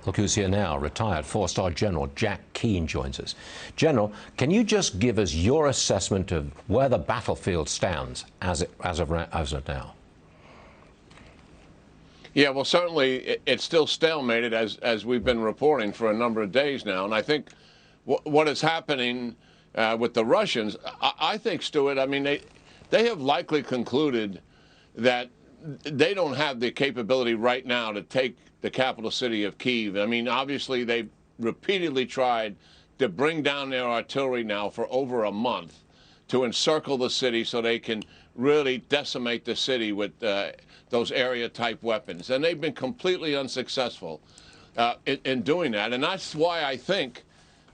Look who's here now. Retired four-star General Jack Keane joins us. General, can you just give us your assessment of where the battlefield stands as of now? Yeah, well, certainly it's still stalemated, as we've been reporting for a number of days now. And I think what is happening with the Russians, I think, Stuart, I mean, they have likely concluded that they don't have the capability right now to take the capital city of Kyiv. I mean, obviously, they've repeatedly tried to bring down their artillery now for over a month to encircle the city so they can really decimate the city with those area-type weapons. And they've been completely unsuccessful in doing that. And that's why I think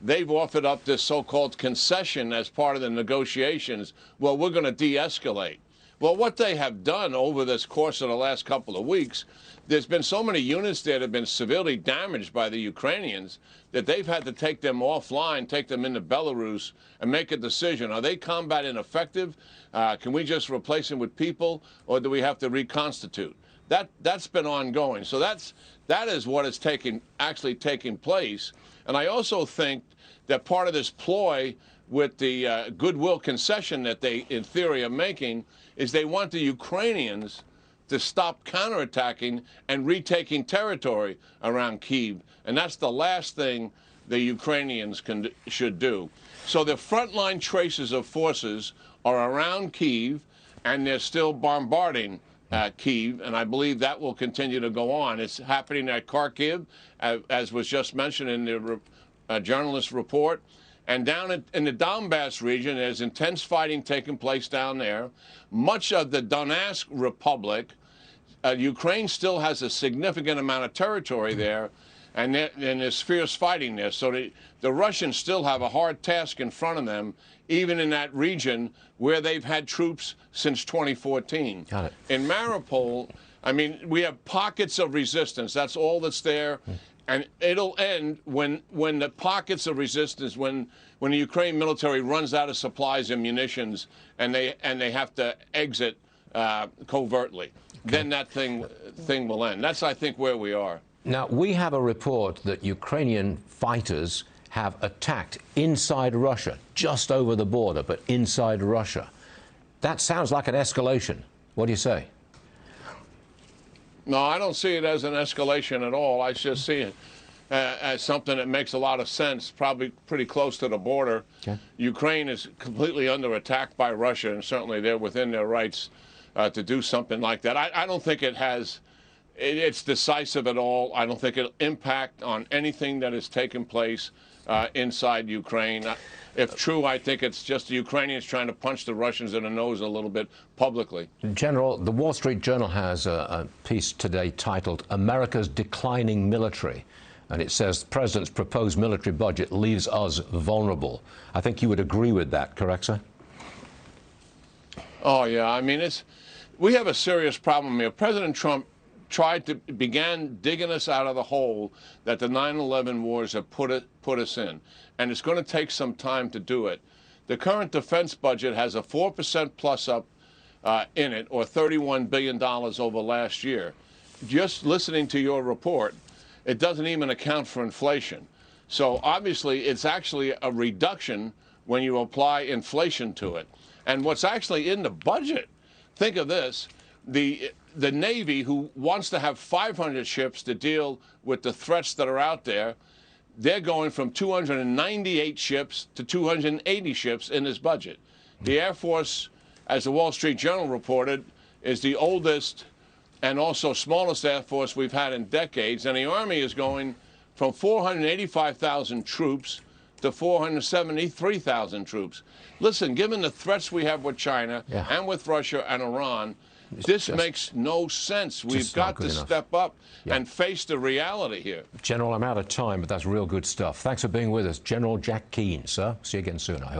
they've offered up this so-called concession as part of the negotiations. Well, we're going to de-escalate. Well, what they have done over this course of the last couple of weeks, there's been so many units there that have been severely damaged by the Ukrainians that they've had to take them offline, take them into Belarus, and make a decision. Are they combat ineffective? Can we just replace them with people, or do we have to reconstitute? That's been ongoing. So that is what is actually taking place. And I also think that part of this ploy with the goodwill concession that they, in theory, are making is they want the Ukrainians to stop counterattacking and retaking territory around Kyiv. And that's the last thing the Ukrainians should do. So the frontline traces of forces are around Kyiv, and they're still bombarding Kyiv, and I believe that will continue to go on. It's happening at Kharkiv, as was just mentioned in the journalist report. And down in the Donbass region, there's intense fighting taking place down there. Much of the Donetsk Republic, Ukraine still has a significant amount of territory there, and there's fierce fighting there. So the Russians still have a hard task in front of them, even in that region where they've had troops since 2014. Got it. In Mariupol, I mean, we have pockets of resistance. That's all that's there. And it'll end when the pockets of resistance, when the Ukraine military runs out of supplies and munitions, and they have to exit covertly. Okay. Then that thing will end. That's, I think, where we are. Now, we have a report that Ukrainian fighters have attacked inside Russia, just over the border, but inside Russia. That sounds like an escalation. What do you say? No, I don't see it as an escalation at all. I just see it as something that makes a lot of sense, probably pretty close to the border. Okay. Ukraine is completely under attack by Russia, and certainly they're within their rights to do something like that. I don't think it's decisive at all. I don't think it'll impact on anything that has taken place inside Ukraine. If true, I think it's just the Ukrainians trying to punch the Russians in the nose a little bit publicly. General, the Wall Street Journal has a piece today titled "America's Declining Military," and it says the president's proposed military budget leaves us vulnerable. I think you would agree with that, correct, sir? Oh, yeah. I mean, we have a serious problem here. President Trump began digging us out of the hole that the 9/11 wars have put us in. And it's going to take some time to do it. The current defense budget has a 4% plus up in it, or $31 billion over last year. Just listening to your report, it doesn't even account for inflation. So obviously, it's actually a reduction when you apply inflation to it. And what's actually in the budget, think of this, the Navy, who wants to have 500 ships to deal with the threats that are out there, they're going from 298 ships to 280 ships in this budget. The Air Force, as the Wall Street Journal reported, is the oldest and also smallest Air Force we've had in decades. And the Army is going from 485,000 troops to 473,000 troops. Listen, given the threats we have with China and with Russia and Iran, this makes no sense. We've got to step up and face the reality here. General, I'm out of time, but that's real good stuff. Thanks for being with us. General Jack Keane, sir. See you again soon, I hope.